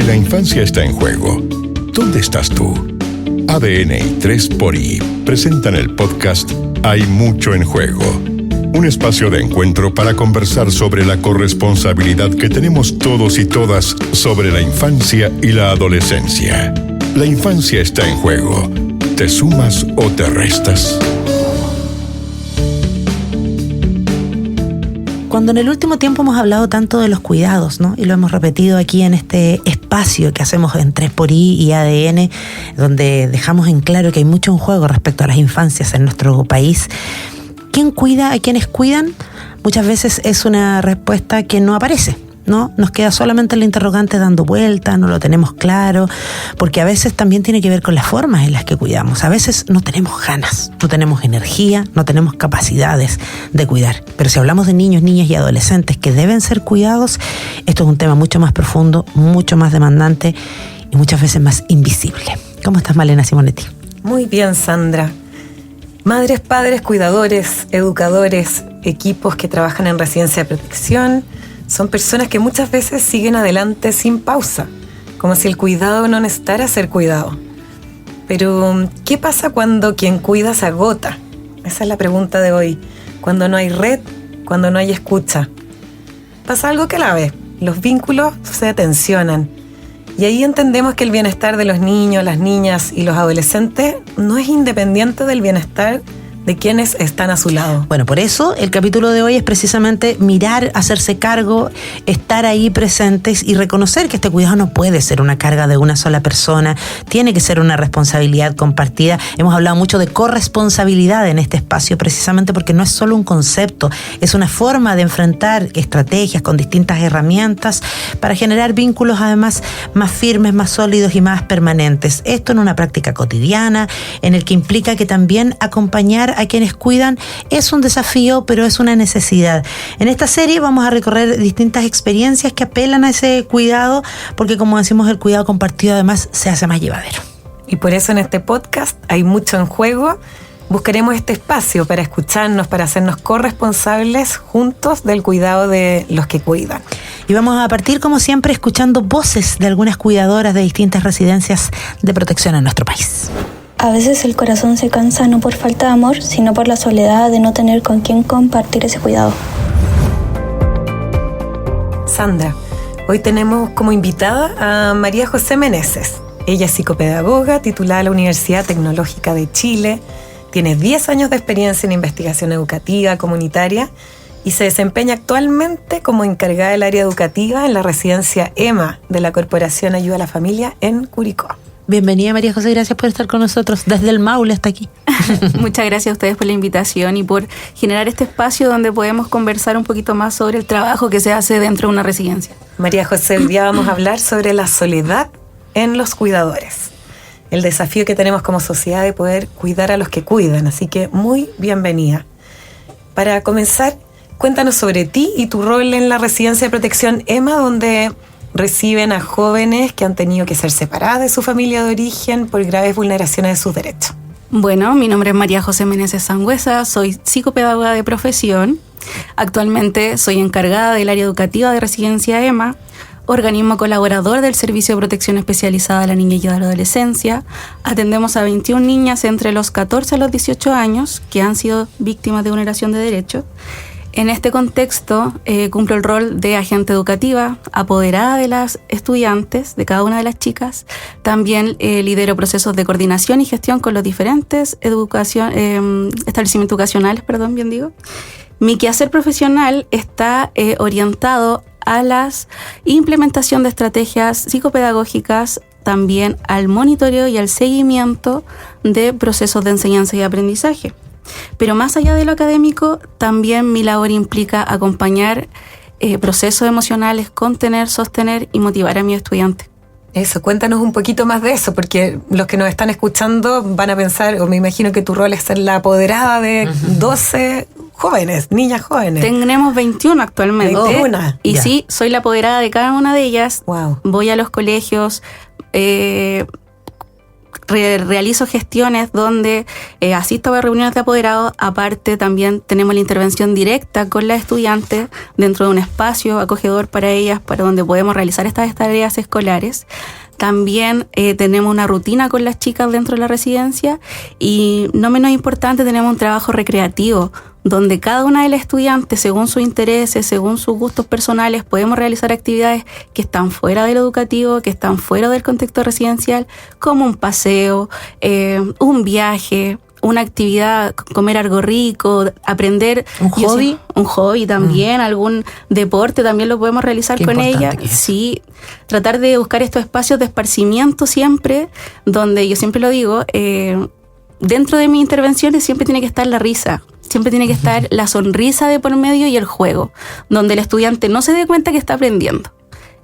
Si la infancia está en juego, ¿dónde estás tú? ADN y 3xI presentan el podcast Hay mucho en juego. Un espacio de encuentro para conversar sobre la corresponsabilidad que tenemos todos y todas sobre la infancia y la adolescencia. La infancia está en juego. ¿Te sumas o te restas? Cuando en el último tiempo hemos hablado tanto de los cuidados, ¿no? Y lo hemos repetido aquí en este espacio que hacemos en 3xI y ADN, donde dejamos en claro que hay mucho en juego respecto a las infancias en nuestro país. ¿Quién cuida a quienes cuidan? Muchas veces es una respuesta que no aparece, ¿no? Nos queda solamente el interrogante dando vuelta, no lo tenemos claro, porque a veces también tiene que ver con las formas en las que cuidamos. A veces no tenemos ganas, no tenemos energía, no tenemos capacidades de cuidar. Pero si hablamos de niños, niñas y adolescentes que deben ser cuidados, esto es un tema mucho más profundo, mucho más demandante y muchas veces más invisible. ¿Cómo estás, Malena Simonetti? Muy bien, Sandra. Madres, padres, cuidadores, educadores, equipos que trabajan en residencia de protección, son personas que muchas veces siguen adelante sin pausa, como si el cuidado no necesitara ser cuidado. Pero, ¿qué pasa cuando quien cuida se agota? Esa es la pregunta de hoy. Cuando no hay red, cuando no hay escucha. Pasa algo clave, los vínculos se tensionan. Y ahí entendemos que el bienestar de los niños, las niñas y los adolescentes no es independiente del bienestar de quienes están a su lado. Bueno, por eso el capítulo de hoy es precisamente mirar, hacerse cargo, estar ahí presentes y reconocer que este cuidado no puede ser una carga de una sola persona, tiene que ser una responsabilidad compartida. Hemos hablado mucho de corresponsabilidad en este espacio precisamente porque no es solo un concepto, es una forma de enfrentar estrategias con distintas herramientas para generar vínculos además más firmes, más sólidos y más permanentes. Esto en una práctica cotidiana, en el que implica que también acompañar a quienes cuidan es un desafío, pero es una necesidad. En esta serie vamos a recorrer distintas experiencias que apelan a ese cuidado, porque como decimos, el cuidado compartido además se hace más llevadero. Y por eso en este podcast Hay mucho en juego. Buscaremos este espacio para escucharnos, para hacernos corresponsables juntos del cuidado de los que cuidan. Y vamos a partir, como siempre, escuchando voces de algunas cuidadoras de distintas residencias de protección en nuestro país. A veces el corazón se cansa no por falta de amor, sino por la soledad de no tener con quién compartir ese cuidado. Sandra, hoy tenemos como invitada a María José Meneses. Ella es psicopedagoga, titulada de la Universidad Tecnológica de Chile, tiene 10 años de experiencia en investigación educativa comunitaria y se desempeña actualmente como encargada del área educativa en la residencia EMA de la Corporación Ayuda a la Familia en Curicó. Bienvenida, María José, gracias por estar con nosotros desde el Maule hasta aquí. Muchas gracias a ustedes por la invitación y por generar este espacio donde podemos conversar un poquito más sobre el trabajo que se hace dentro de una residencia. María José, hoy día vamos a hablar sobre la soledad en los cuidadores, el desafío que tenemos como sociedad de poder cuidar a los que cuidan, así que muy bienvenida. Para comenzar, cuéntanos sobre ti y tu rol en la residencia de protección EMA, donde reciben a jóvenes que han tenido que ser separadas de su familia de origen por graves vulneraciones de sus derechos. Bueno, mi nombre es María José Meneses Sangüesa, soy psicopedagoga de profesión. Actualmente soy encargada del área educativa de residencia EMA, organismo colaborador del Servicio de Protección Especializada a la Niñez y a la Adolescencia. Atendemos a 21 niñas entre los 14 a los 18 años que han sido víctimas de vulneración de derechos. En este contexto cumplo el rol de agente educativa, apoderada de las estudiantes, de cada una de las chicas. También lidero procesos de coordinación y gestión con los diferentes establecimientos educacionales, Mi quehacer profesional está orientado a la implementación de estrategias psicopedagógicas, también al monitoreo y al seguimiento de procesos de enseñanza y aprendizaje. Pero más allá de lo académico, también mi labor implica acompañar procesos emocionales, contener, sostener y motivar a mi estudiante. Eso, cuéntanos un poquito más de eso, porque los que nos están escuchando van a pensar, o me imagino que tu rol es ser la apoderada de 12 jóvenes, niñas jóvenes. Tenemos 21 actualmente. 21. Y sí, soy la apoderada de cada una de ellas. Wow. Voy a los colegios, realizo gestiones donde asisto a reuniones de apoderados. Aparte, también tenemos la intervención directa con las estudiantes dentro de un espacio acogedor para ellas, para donde podemos realizar estas tareas escolares. También tenemos una rutina con las chicas dentro de la residencia y, no menos importante, tenemos un trabajo recreativo donde cada una de las estudiantes, según sus intereses, según sus gustos personales, podemos realizar actividades que están fuera de lo educativo, que están fuera del contexto residencial, como un paseo, un viaje, una actividad, comer algo rico, aprender. ¿Un hobby? Un hobby también, algún deporte también lo podemos realizar con ella. Sí, tratar de buscar estos espacios de esparcimiento siempre, donde yo siempre lo digo, dentro de mis intervenciones siempre tiene que estar la risa. Siempre tiene que estar la sonrisa de por medio y el juego, donde el estudiante no se dé cuenta que está aprendiendo.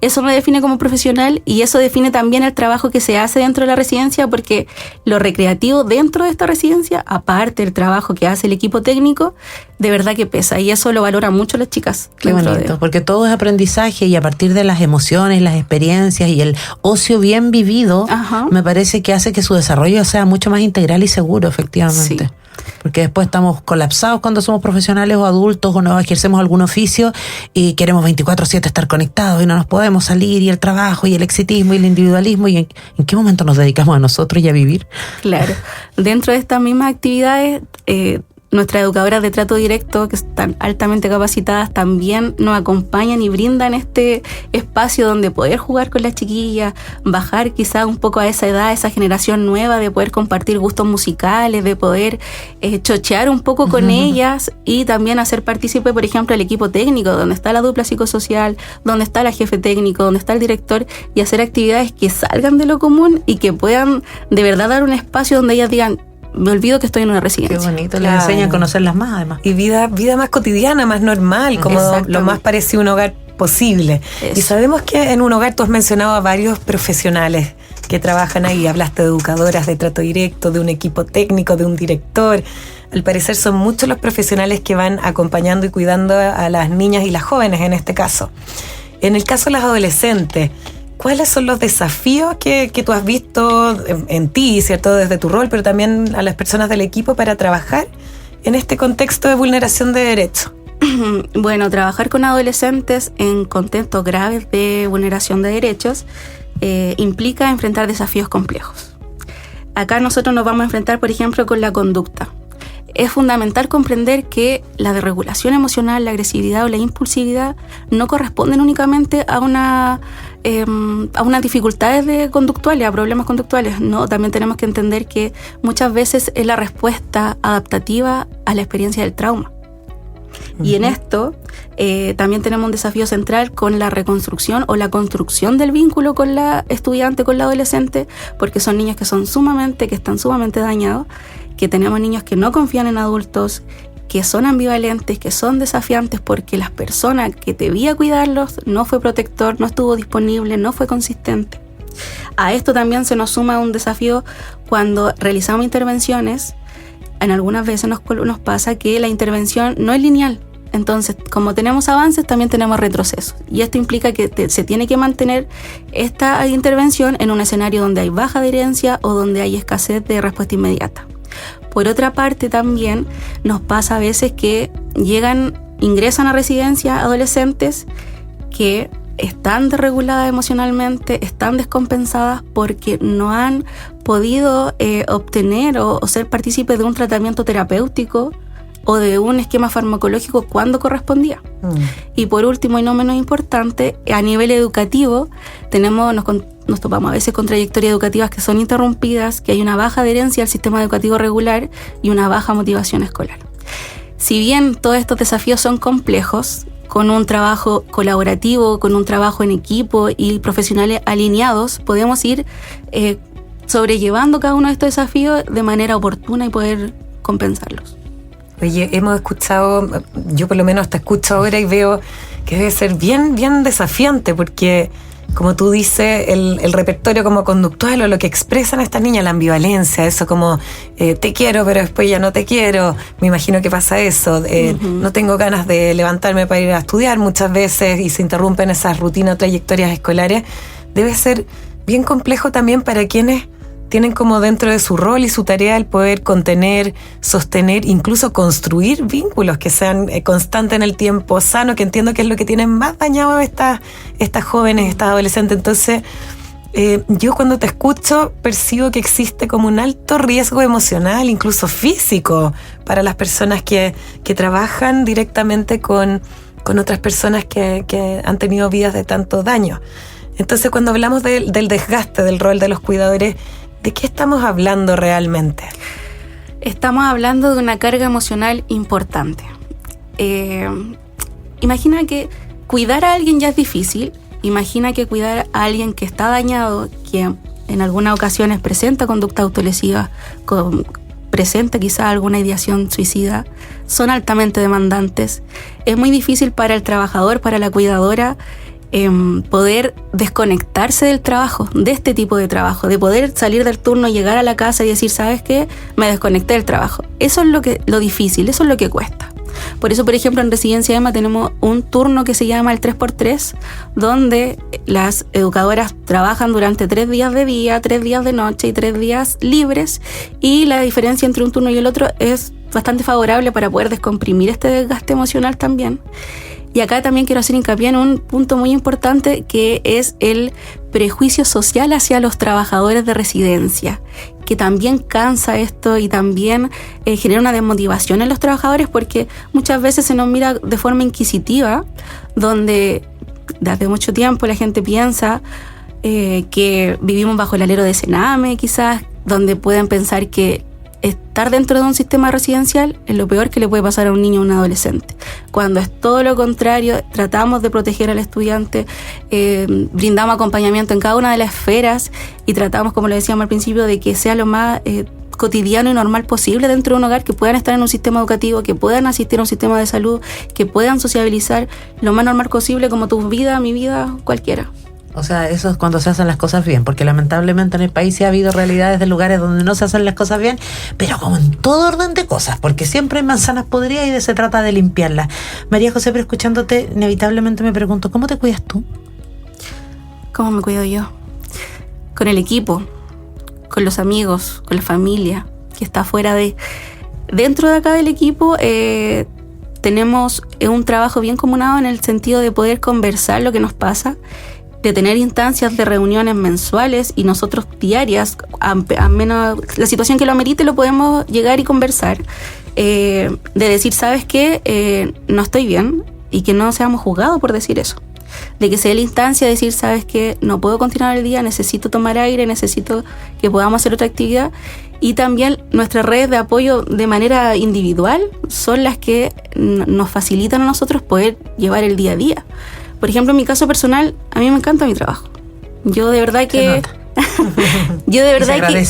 Eso me define como profesional y eso define también el trabajo que se hace dentro de la residencia, porque lo recreativo dentro de esta residencia, aparte del trabajo que hace el equipo técnico, de verdad que pesa, y eso lo valoran mucho las chicas. Qué bonito, porque todo es aprendizaje y a partir de las emociones, las experiencias y el ocio bien vivido, me parece que hace que su desarrollo sea mucho más integral y seguro, efectivamente. Sí. Porque después estamos colapsados cuando somos profesionales o adultos o no ejercemos algún oficio y queremos 24/7 estar conectados y no nos podemos salir, y el trabajo y el exitismo y el individualismo, y en qué momento nos dedicamos a nosotros y a vivir. Claro, dentro de estas mismas actividades, nuestras educadoras de trato directo, que están altamente capacitadas, también nos acompañan y brindan este espacio donde poder jugar con las chiquillas, bajar quizá un poco a esa edad, esa generación nueva, de poder compartir gustos musicales, de poder chochear un poco con ellas, y también hacer partícipe, por ejemplo, el equipo técnico, donde está la dupla psicosocial, donde está la jefe técnico, donde está el director, y hacer actividades que salgan de lo común y que puedan de verdad dar un espacio donde ellas digan: me olvido que estoy en una residencia. Qué bonito, les enseña a conocerlas más, además. Y vida más cotidiana, más normal, como lo más parecido a un hogar posible. Eso. Y sabemos que en un hogar, tú has mencionado a varios profesionales que trabajan ahí. Hablaste de educadoras de trato directo, de un equipo técnico, de un director. Al parecer son muchos los profesionales que van acompañando y cuidando a las niñas y las jóvenes en este caso. En el caso de las adolescentes, ¿cuáles son los desafíos que tú has visto en ti, ¿cierto?, desde tu rol, pero también a las personas del equipo para trabajar en este contexto de vulneración de derechos? Bueno, trabajar con adolescentes en contextos graves de vulneración de derechos implica enfrentar desafíos complejos. Acá nosotros nos vamos a enfrentar, por ejemplo, con la conducta. Es fundamental comprender que la desregulación emocional, la agresividad o la impulsividad no corresponden únicamente a unas dificultades conductuales, a problemas conductuales. No, también tenemos que entender que muchas veces es la respuesta adaptativa a la experiencia del trauma. Y en esto también tenemos un desafío central con la reconstrucción o la construcción del vínculo con la estudiante, con la adolescente, porque son niños que están sumamente dañados, que tenemos niños que no confían en adultos, que son ambivalentes, que son desafiantes porque la persona que debía cuidarlos no fue protector, no estuvo disponible, no fue consistente. A esto también se nos suma un desafío cuando realizamos intervenciones. En algunas veces nos pasa que la intervención no es lineal. Entonces, como tenemos avances, también tenemos retrocesos. Y esto implica que se tiene que mantener esta intervención en un escenario donde hay baja adherencia o donde hay escasez de respuesta inmediata. Por otra parte, también nos pasa a veces que ingresan a residencia adolescentes que están desreguladas emocionalmente, están descompensadas porque no han podido obtener o ser partícipes de un tratamiento terapéutico o de un esquema farmacológico cuando correspondía. Y por último, y no menos importante, a nivel educativo nos topamos a veces con trayectorias educativas que son interrumpidas, que hay una baja adherencia al sistema educativo regular y una baja motivación escolar. Si bien todos estos desafíos son complejos, con un trabajo colaborativo, con un trabajo en equipo y profesionales alineados, podemos ir sobrellevando cada uno de estos desafíos de manera oportuna y poder compensarlos. Oye, hemos escuchado, yo por lo menos te escucho ahora y veo que debe ser bien, bien desafiante, porque como tú dices, el repertorio como conductual o lo que expresan estas niñas, la ambivalencia, eso como te quiero pero después ya no te quiero, me imagino que pasa eso, no tengo ganas de levantarme para ir a estudiar muchas veces y se interrumpen esas rutinas o trayectorias escolares. Debe ser bien complejo también para quienes tienen como dentro de su rol y su tarea el poder contener, sostener, incluso construir vínculos que sean constantes en el tiempo, sano, que entiendo que es lo que tienen más dañado estas jóvenes, estas adolescentes. Entonces, yo cuando te escucho percibo que existe como un alto riesgo emocional, incluso físico, para las personas que trabajan directamente con otras personas que han tenido vidas de tanto daño. Entonces, cuando hablamos del desgaste del rol de los cuidadores, ¿de qué estamos hablando realmente? Estamos hablando de una carga emocional importante. Imagina que cuidar a alguien ya es difícil. Imagina que cuidar a alguien que está dañado, que en algunas ocasiones presenta conducta autolesiva, presenta quizá alguna ideación suicida, son altamente demandantes. Es muy difícil para el trabajador, para la cuidadora, poder desconectarse del trabajo, de este tipo de trabajo, de poder salir del turno, llegar a la casa y decir, ¿sabes qué? Me desconecté del trabajo. Eso es lo difícil, eso es lo que cuesta. Por eso, por ejemplo, en Residencia EMA tenemos un turno que se llama el 3x3, donde las educadoras trabajan durante 3 días de día, 3 días de noche y 3 días libres, y la diferencia entre un turno y el otro es bastante favorable para poder descomprimir este desgaste emocional también. Y acá también quiero hacer hincapié en un punto muy importante, que es el prejuicio social hacia los trabajadores de residencia, que también cansa esto y también genera una desmotivación en los trabajadores, porque muchas veces se nos mira de forma inquisitiva, donde desde mucho tiempo la gente piensa que vivimos bajo el alero de Sename, quizás, donde pueden pensar que estar dentro de un sistema residencial es lo peor que le puede pasar a un niño o un adolescente, cuando es todo lo contrario. Tratamos de proteger al estudiante, brindamos acompañamiento en cada una de las esferas y tratamos, como lo decíamos al principio, de que sea lo más cotidiano y normal posible dentro de un hogar, que puedan estar en un sistema educativo, que puedan asistir a un sistema de salud, que puedan sociabilizar lo más normal posible, como tu vida, mi vida, cualquiera. O sea, eso es cuando se hacen las cosas bien, porque lamentablemente en el país sí ha habido realidades de lugares donde no se hacen las cosas bien, pero como en todo orden de cosas, porque siempre hay manzanas podridas y se trata de limpiarlas. María José, pero escuchándote, inevitablemente me pregunto, ¿cómo te cuidas tú? ¿Cómo me cuido yo? Con el equipo, con los amigos, con la familia, que está fuera de... Dentro de acá del equipo tenemos un trabajo bien comunado en el sentido de poder conversar lo que nos pasa, de tener instancias de reuniones mensuales y nosotros diarias, a menos la situación que lo amerite, lo podemos llegar y conversar, de decir, ¿sabes qué? No estoy bien, y que no seamos juzgados por decir eso. De que sea la instancia de decir, ¿sabes qué? No puedo continuar el día, necesito tomar aire, necesito que podamos hacer otra actividad. Y también nuestras redes de apoyo de manera individual son las que nos facilitan a nosotros poder llevar el día a día. Por ejemplo, en mi caso personal, a mí me encanta mi trabajo. Yo de verdad que... yo de verdad que...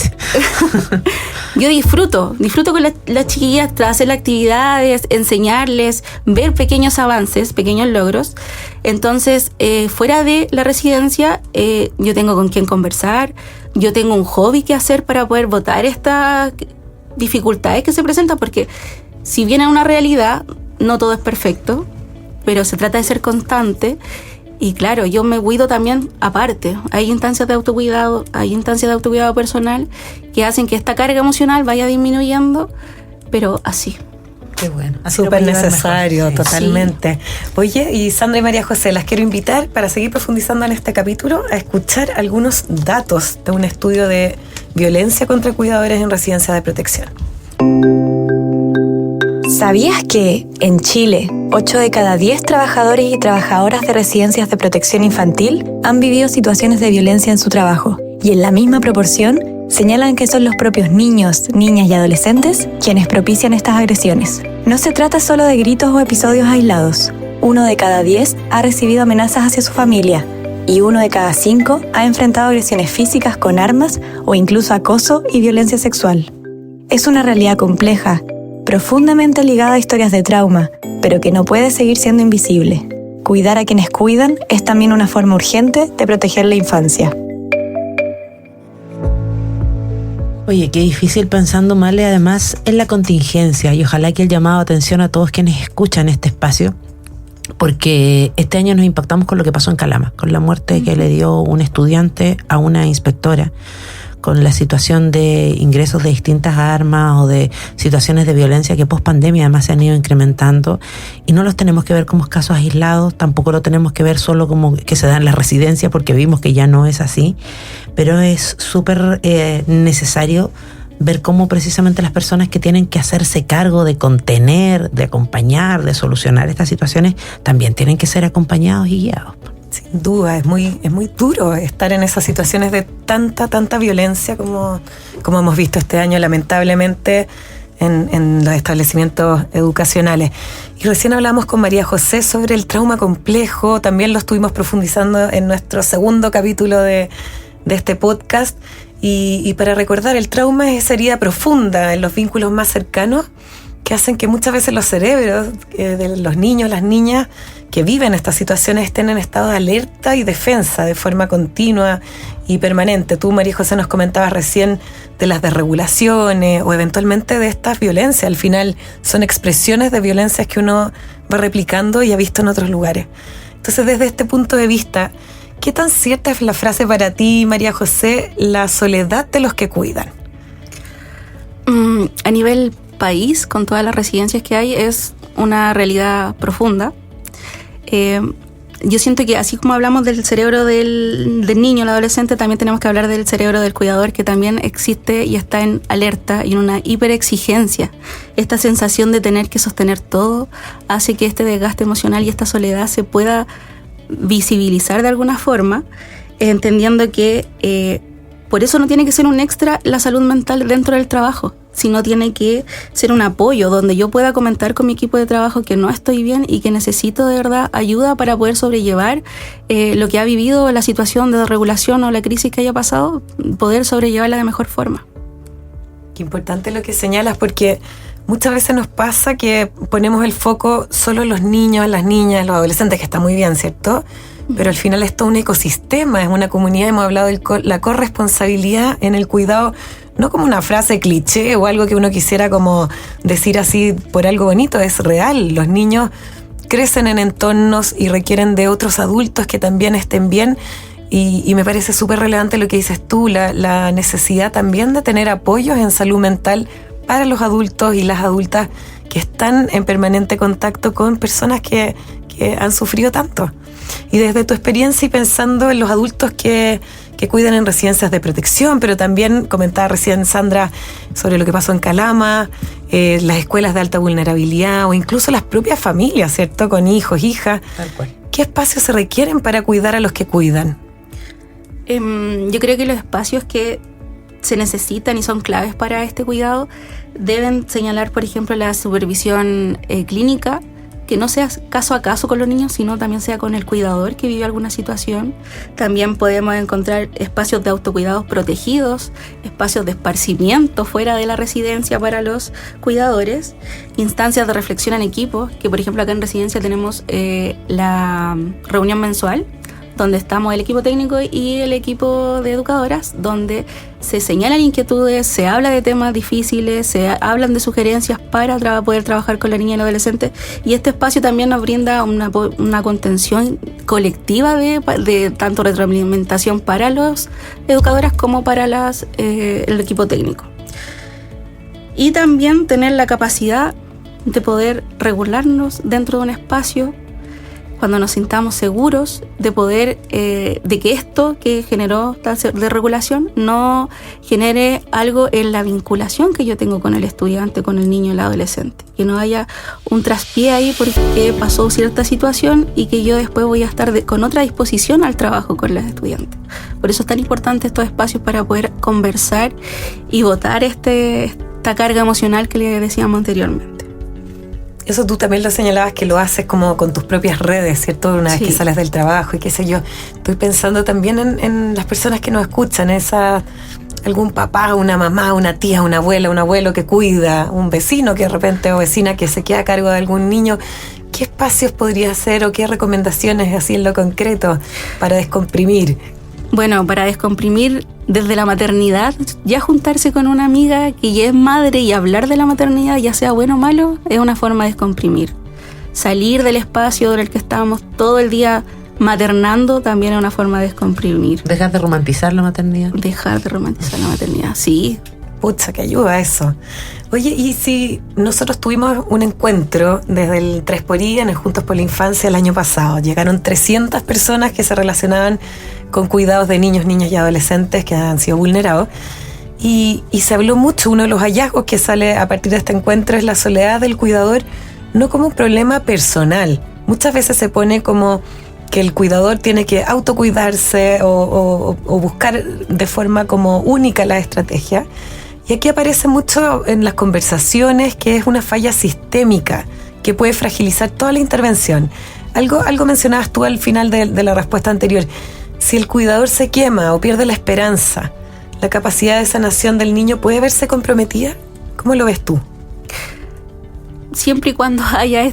yo disfruto con las chiquillas, hacer las actividades, enseñarles, ver pequeños avances, pequeños logros. Entonces, fuera de la residencia, yo tengo con quién conversar, yo tengo un hobby que hacer para poder botar estas dificultades que se presentan, porque si bien es una realidad, no todo es perfecto, pero se trata de ser constante. Y claro, yo me cuido también aparte. Hay instancias de autocuidado, personal que hacen que esta carga emocional vaya disminuyendo, pero así. Qué bueno. Súper necesario, mejor, sí. Totalmente. Oye, y Sandra y María José, las quiero invitar para seguir profundizando en este capítulo a escuchar algunos datos de un estudio de violencia contra cuidadores en residencia de protección. ¿Sabías que, en Chile, 8 de cada 10 trabajadores y trabajadoras de residencias de protección infantil han vivido situaciones de violencia en su trabajo? Y en la misma proporción, señalan que son los propios niños, niñas y adolescentes quienes propician estas agresiones. No se trata solo de gritos o episodios aislados. 1 de cada 10 ha recibido amenazas hacia su familia, y 1 de cada 5 ha enfrentado agresiones físicas con armas o incluso acoso y violencia sexual. Es una realidad compleja, profundamente ligada a historias de trauma, pero que no puede seguir siendo invisible. Cuidar a quienes cuidan es también una forma urgente de proteger la infancia. Oye, qué difícil pensando mal y además en la contingencia, y ojalá que el llamado a atención a todos quienes escuchan este espacio, porque este año nos impactamos con lo que pasó en Calama, con la muerte que le dio un estudiante a una inspectora, con la situación de ingresos de distintas armas o de situaciones de violencia que post pandemia además se han ido incrementando, y no los tenemos que ver como casos aislados, tampoco lo tenemos que ver solo como que se dan en las residencias, porque vimos que ya no es así, pero es súper necesario ver cómo precisamente las personas que tienen que hacerse cargo de contener, de acompañar, de solucionar estas situaciones, también tienen que ser acompañados y guiados. Sin duda, es muy duro estar en esas situaciones de tanta violencia como hemos visto este año, lamentablemente, en los establecimientos educacionales. Y recién hablamos con María José sobre el trauma complejo, también lo estuvimos profundizando en nuestro segundo capítulo de este podcast. Y para recordar, el trauma es esa herida profunda en los vínculos más cercanos que hacen que muchas veces los cerebros de los niños, las niñas que viven estas situaciones estén en estado de alerta y defensa de forma continua y permanente. Tú, María José, nos comentabas recién de las desregulaciones o eventualmente de estas violencias. Al final son expresiones de violencias que uno va replicando y ha visto en otros lugares. Entonces, desde este punto de vista, ¿qué tan cierta es la frase para ti, María José, la soledad de los que cuidan? A nivel país, con todas las residencias que hay, es una realidad profunda. Yo siento que así como hablamos del cerebro del niño, el adolescente, también tenemos que hablar del cerebro del cuidador, que también existe y está en alerta y en una hiperexigencia. Esta sensación de tener que sostener todo hace que este desgaste emocional y esta soledad se pueda visibilizar de alguna forma, entendiendo que por eso no tiene que ser un extra la salud mental dentro del trabajo, sino tiene que ser un apoyo donde yo pueda comentar con mi equipo de trabajo que no estoy bien y que necesito de verdad ayuda para poder sobrellevar lo que ha vivido, la situación de desregulación o la crisis que haya pasado, poder sobrellevarla de mejor forma. Qué importante lo que señalas, porque muchas veces nos pasa que ponemos el foco solo en los niños, en las niñas, en los adolescentes, que está muy bien, ¿cierto? Pero al final es todo un ecosistema, es una comunidad. Hemos hablado de la corresponsabilidad en el cuidado, no como una frase cliché o algo que uno quisiera como decir así por algo bonito, es real. Los niños crecen en entornos y requieren de otros adultos que también estén bien. Y me parece súper relevante lo que dices tú, la necesidad también de tener apoyos en salud mental para los adultos y las adultas que están en permanente contacto con personas que han sufrido tanto. Y desde tu experiencia y pensando en los adultos que cuidan en residencias de protección, pero también comentaba recién Sandra sobre lo que pasó en Calama, las escuelas de alta vulnerabilidad o incluso las propias familias, ¿cierto? Con hijos, hijas. Tal cual. ¿Qué espacios se requieren para cuidar a los que cuidan? Yo creo que los espacios que se necesitan y son claves para este cuidado deben señalar, por ejemplo, la supervisión clínica, que no sea caso a caso con los niños, sino también sea con el cuidador que vive alguna situación. También podemos encontrar espacios de autocuidados protegidos, espacios de esparcimiento fuera de la residencia para los cuidadores, instancias de reflexión en equipo, que por ejemplo acá en residencia tenemos la reunión mensual, donde estamos el equipo técnico y el equipo de educadoras, donde se señalan inquietudes, se habla de temas difíciles, se hablan de sugerencias para poder trabajar con la niña y el adolescente, y este espacio también nos brinda una contención colectiva de tanto retroalimentación para los educadoras como para el equipo técnico. Y también tener la capacidad de poder regularnos dentro de un espacio cuando nos sintamos seguros de poder, de que esto que generó tal desregulación no genere algo en la vinculación que yo tengo con el estudiante, con el niño, el adolescente. Que no haya un traspié ahí porque pasó cierta situación y que yo después voy a estar con otra disposición al trabajo con los estudiantes. Por eso es tan importante estos espacios para poder conversar y botar esta carga emocional que le decíamos anteriormente. Eso tú también lo señalabas, que lo haces como con tus propias redes, ¿cierto? Una vez que sales del trabajo y qué sé yo. Estoy pensando también en las personas que nos escuchan, algún papá, una mamá, una tía, una abuela, un abuelo que cuida, un vecino que de repente o vecina que se queda a cargo de algún niño. ¿Qué espacios podría hacer o qué recomendaciones así en lo concreto para descomprimir? Bueno, para descomprimir desde la maternidad, ya juntarse con una amiga que ya es madre y hablar de la maternidad, ya sea bueno o malo, es una forma de descomprimir. Salir del espacio en el que estábamos todo el día maternando también es una forma de descomprimir. Dejar de romantizar la maternidad. Dejar de romantizar la maternidad, sí. Pucha, que ayuda eso. Oye, y si nosotros tuvimos un encuentro desde el 3xI en el Juntos por la Infancia el año pasado, llegaron 300 personas que se relacionaban con cuidados de niños, niñas y adolescentes que han sido vulnerados, y se habló mucho. Uno de los hallazgos que sale a partir de este encuentro es la soledad del cuidador, no como un problema personal. Muchas veces se pone como que el cuidador tiene que autocuidarse o buscar de forma como única la estrategia. Y aquí aparece mucho en las conversaciones que es una falla sistémica que puede fragilizar toda la intervención. Algo mencionabas tú al final de la respuesta anterior. Si el cuidador se quema o pierde la esperanza, ¿la capacidad de sanación del niño puede verse comprometida? ¿Cómo lo ves tú? Siempre y cuando haya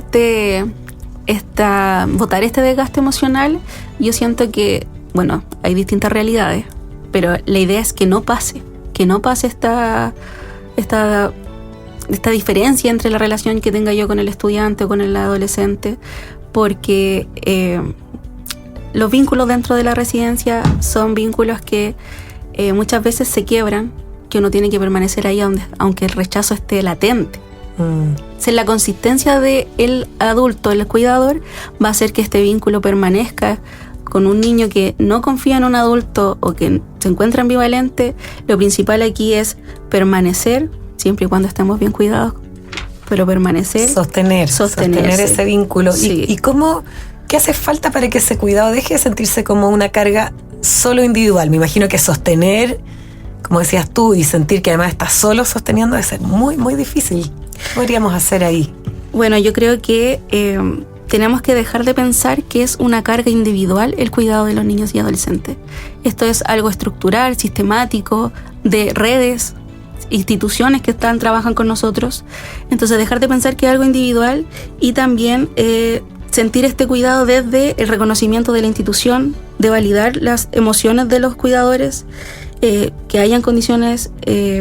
votar este desgaste emocional, yo siento que, bueno, hay distintas realidades, pero la idea es que no pase esta diferencia entre la relación que tenga yo con el estudiante o con el adolescente, porque los vínculos dentro de la residencia son vínculos que muchas veces se quiebran, que uno tiene que permanecer ahí aunque el rechazo esté latente. Si la consistencia del adulto, el cuidador, va a hacer que este vínculo permanezca. Con un niño que no confía en un adulto o que se encuentra ambivalente, lo principal aquí es permanecer, siempre y cuando estemos bien cuidados, pero permanecer. Sostener ese vínculo. Sí. ¿Y qué hace falta para que ese cuidado deje de sentirse como una carga solo individual? Me imagino que sostener, como decías tú, y sentir que además estás solo sosteniendo debe ser muy, muy difícil. ¿Qué podríamos hacer ahí? Bueno, yo creo que tenemos que dejar de pensar que es una carga individual el cuidado de los niños y adolescentes. Esto es algo estructural, sistemático, de redes, instituciones que trabajan con nosotros. Entonces, dejar de pensar que es algo individual y también sentir este cuidado desde el reconocimiento de la institución, de validar las emociones de los cuidadores, que hayan condiciones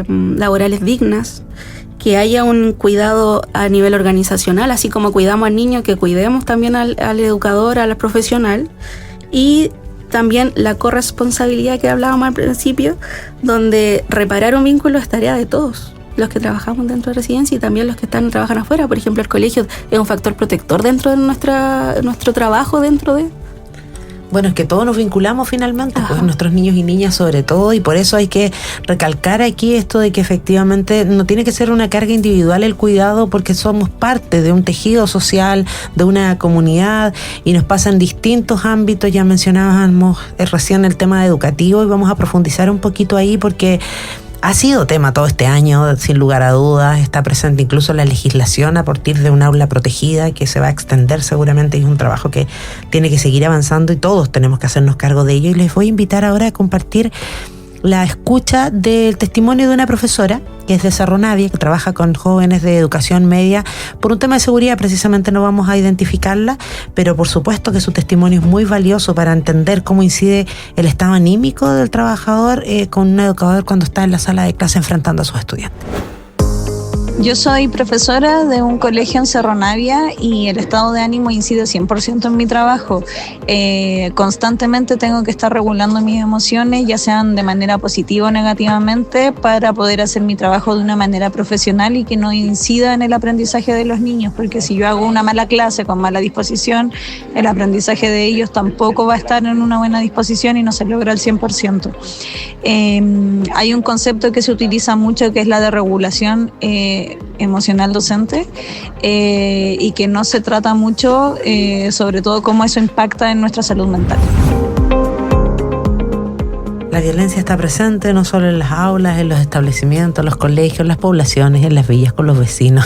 laborales dignas, que haya un cuidado a nivel organizacional, así como cuidamos al niño, que cuidemos también al educador, al profesional, y también la corresponsabilidad que hablábamos al principio, donde reparar un vínculo es tarea de todos los que trabajamos dentro de residencia y también los que trabajan afuera. Por ejemplo, el colegio es un factor protector dentro de nuestro trabajo dentro de... Bueno, es que todos nos vinculamos finalmente, pues nuestros niños y niñas sobre todo, y por eso hay que recalcar aquí esto de que efectivamente no tiene que ser una carga individual el cuidado, porque somos parte de un tejido social, de una comunidad, y nos pasa en distintos ámbitos. Ya mencionábamos recién el tema educativo y vamos a profundizar un poquito ahí porque ha sido tema todo este año, sin lugar a dudas. Está presente incluso la legislación a partir de un aula protegida que se va a extender seguramente, y es un trabajo que tiene que seguir avanzando y todos tenemos que hacernos cargo de ello. Y les voy a invitar ahora a compartir la escucha del testimonio de una profesora que es de Cerro Navia, que trabaja con jóvenes de educación media. Por un tema de seguridad precisamente no vamos a identificarla, pero por supuesto que su testimonio es muy valioso para entender cómo incide el estado anímico del trabajador con un educador cuando está en la sala de clase enfrentando a sus estudiantes. Yo soy profesora de un colegio en Cerro Navia y el estado de ánimo incide 100% en mi trabajo. Constantemente tengo que estar regulando mis emociones, ya sean de manera positiva o negativamente, para poder hacer mi trabajo de una manera profesional y que no incida en el aprendizaje de los niños, porque si yo hago una mala clase con mala disposición, el aprendizaje de ellos tampoco va a estar en una buena disposición y no se logra al 100%. Hay un concepto que se utiliza mucho que es la de regulación emocional docente y que no se trata mucho, sobre todo cómo eso impacta en nuestra salud mental. La violencia está presente no solo en las aulas, en los establecimientos, en los colegios, en las poblaciones, en las villas, con los vecinos,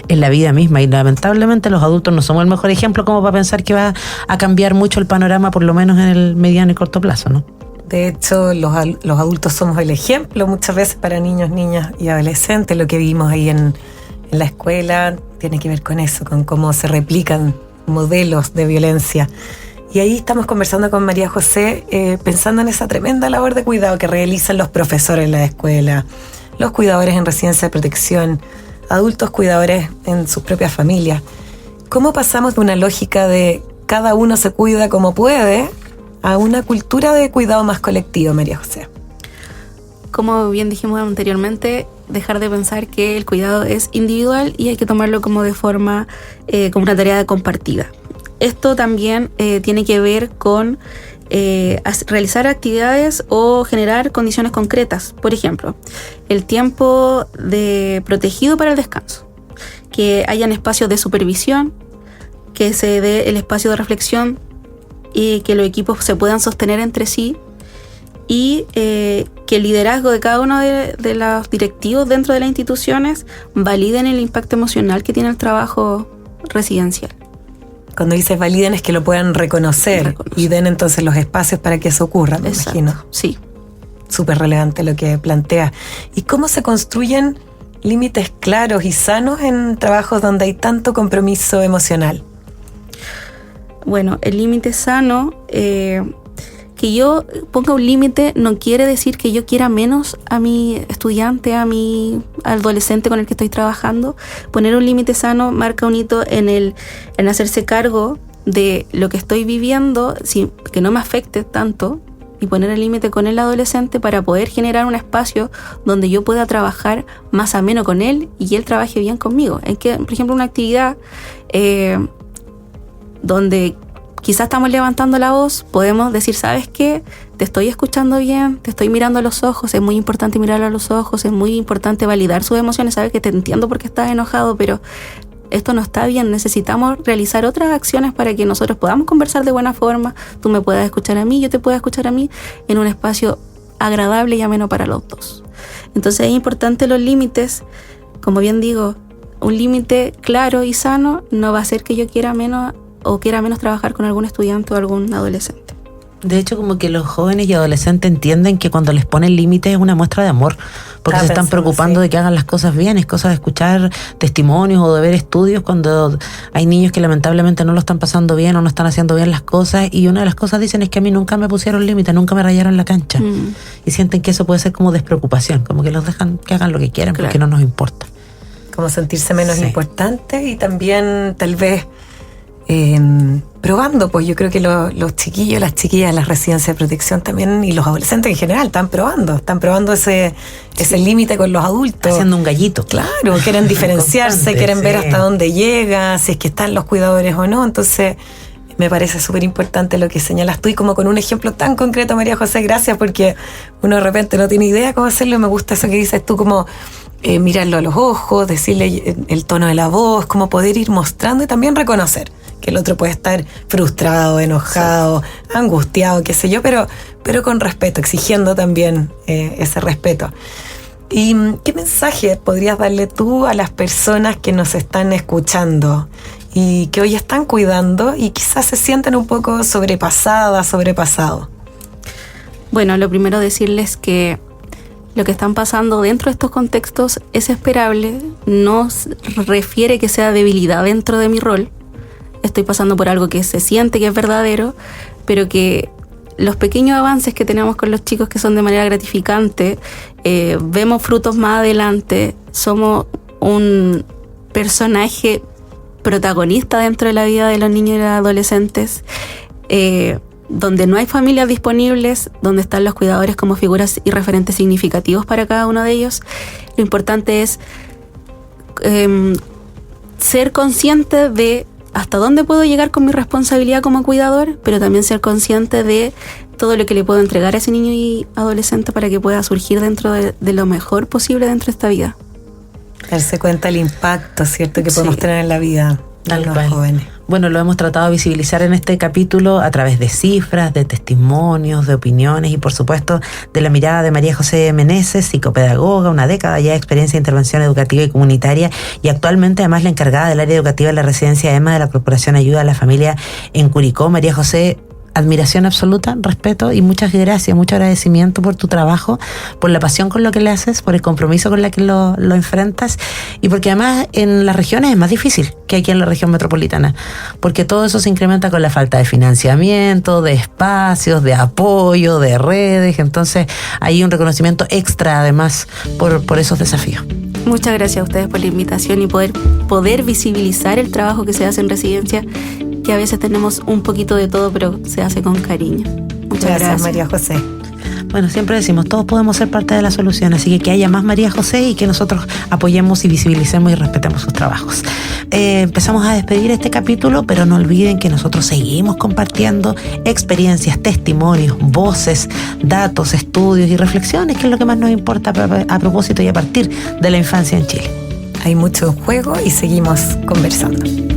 en la vida misma, y lamentablemente los adultos no somos el mejor ejemplo como para pensar que va a cambiar mucho el panorama, por lo menos en el mediano y corto plazo, ¿no? De hecho, los adultos somos el ejemplo muchas veces para niños, niñas y adolescentes. Lo que vimos ahí en la escuela tiene que ver con eso, con cómo se replican modelos de violencia. Y ahí estamos conversando con María José, pensando en esa tremenda labor de cuidado que realizan los profesores en la escuela, los cuidadores en residencia de protección, adultos cuidadores en sus propias familias. ¿Cómo pasamos de una lógica de cada uno se cuida como puede, a una cultura de cuidado más colectivo, María José? Como bien dijimos anteriormente, dejar de pensar que el cuidado es individual y hay que tomarlo como de forma, como una tarea compartida. Esto también tiene que ver con realizar actividades o generar condiciones concretas. Por ejemplo, el tiempo protegido para el descanso, que hayan espacios de supervisión, que se dé el espacio de reflexión y que los equipos se puedan sostener entre sí, y que el liderazgo de cada uno de los directivos dentro de las instituciones validen el impacto emocional que tiene el trabajo residencial. Cuando dices validen es que lo puedan reconocer y den entonces los espacios para que eso ocurra, me imagino. Sí. Súper relevante lo que planteas. ¿Y cómo se construyen límites claros y sanos en trabajos donde hay tanto compromiso emocional? Bueno, el límite sano, que yo ponga un límite no quiere decir que yo quiera menos a mi estudiante, a mi adolescente con el que estoy trabajando. Poner un límite sano marca un hito en hacerse cargo de lo que estoy viviendo, que no me afecte tanto, y poner el límite con el adolescente para poder generar un espacio donde yo pueda trabajar más ameno con él y él trabaje bien conmigo. Es que, por ejemplo, una actividad donde quizás estamos levantando la voz, podemos decir, ¿sabes qué? Te estoy escuchando bien, te estoy mirando a los ojos, es muy importante mirarlo a los ojos, es muy importante validar sus emociones, sabes que te entiendo porque estás enojado, pero esto no está bien, necesitamos realizar otras acciones para que nosotros podamos conversar de buena forma, tú me puedas escuchar a mí, yo te pueda escuchar a mí, en un espacio agradable y ameno para los dos. Entonces es importante los límites, como bien digo, un límite claro y sano no va a hacer que yo quiera menos trabajar con algún estudiante o algún adolescente. De hecho, como que los jóvenes y adolescentes entienden que cuando les ponen límites es una muestra de amor, porque se están preocupando de que hagan las cosas bien. Es cosa de escuchar testimonios o de ver estudios cuando hay niños que lamentablemente no lo están pasando bien o no están haciendo bien las cosas, y una de las cosas dicen es que a mí nunca me pusieron límites, nunca me rayaron la cancha, y sienten que eso puede ser como despreocupación, como que los dejan que hagan lo que quieran, claro, porque no nos importa. Como sentirse menos importante, y también tal vez probando, pues yo creo que los chiquillos, las chiquillas de las residencias de protección también, y los adolescentes en general, están probando ese límite con los adultos. Haciendo un gallito. Claro, quieren diferenciarse, quieren ver hasta dónde llega, si es que están los cuidadores o no. Entonces me parece súper importante lo que señalas tú, y como con un ejemplo tan concreto, María José, gracias, porque uno de repente no tiene idea cómo hacerlo. Me gusta eso que dices tú, como mirarlo a los ojos, decirle el tono de la voz, como poder ir mostrando y también reconocer que el otro puede estar frustrado, enojado, angustiado, qué sé yo, pero con respeto, exigiendo también ese respeto. ¿Y qué mensaje podrías darle tú a las personas que nos están escuchando y que hoy están cuidando y quizás se sienten un poco sobrepasados? Bueno, lo primero decirles que lo que están pasando dentro de estos contextos es esperable, no refiere que sea debilidad dentro de mi rol. Estoy pasando por algo que se siente que es verdadero, pero que los pequeños avances que tenemos con los chicos, que son de manera gratificante, vemos frutos más adelante, somos un personaje protagonista dentro de la vida de los niños y los adolescentes, donde no hay familias disponibles, donde están los cuidadores como figuras y referentes significativos para cada uno de ellos. Lo importante es ser consciente de hasta dónde puedo llegar con mi responsabilidad como cuidador, pero también ser consciente de todo lo que le puedo entregar a ese niño y adolescente para que pueda surgir dentro de lo mejor posible dentro de esta vida. Darse cuenta del impacto, ¿cierto?, que podemos tener en la vida de los jóvenes. Bueno, lo hemos tratado de visibilizar en este capítulo a través de cifras, de testimonios, de opiniones y, por supuesto, de la mirada de María José Meneses, psicopedagoga, una década ya de experiencia de intervención educativa y comunitaria, y actualmente además la encargada del área educativa de la residencia EMA de la Corporación Ayuda a la Familia en Curicó. María José, admiración absoluta, respeto y muchas gracias, mucho agradecimiento por tu trabajo, por la pasión con lo que le haces, por el compromiso con la que lo enfrentas, y porque además en las regiones es más difícil que aquí en la región metropolitana, porque todo eso se incrementa con la falta de financiamiento, de espacios, de apoyo, de redes. Entonces hay un reconocimiento extra además por esos desafíos. Muchas gracias a ustedes por la invitación y poder visibilizar el trabajo que se hace en residencia, que a veces tenemos un poquito de todo, pero se hace con cariño. Muchas gracias. María José. Bueno, siempre decimos, todos podemos ser parte de la solución, así que haya más María José y que nosotros apoyemos y visibilicemos y respetemos sus trabajos. Empezamos a despedir este capítulo, pero no olviden que nosotros seguimos compartiendo experiencias, testimonios, voces, datos, estudios y reflexiones, que es lo que más nos importa a propósito y a partir de la infancia en Chile. Hay mucho en juego y seguimos conversando.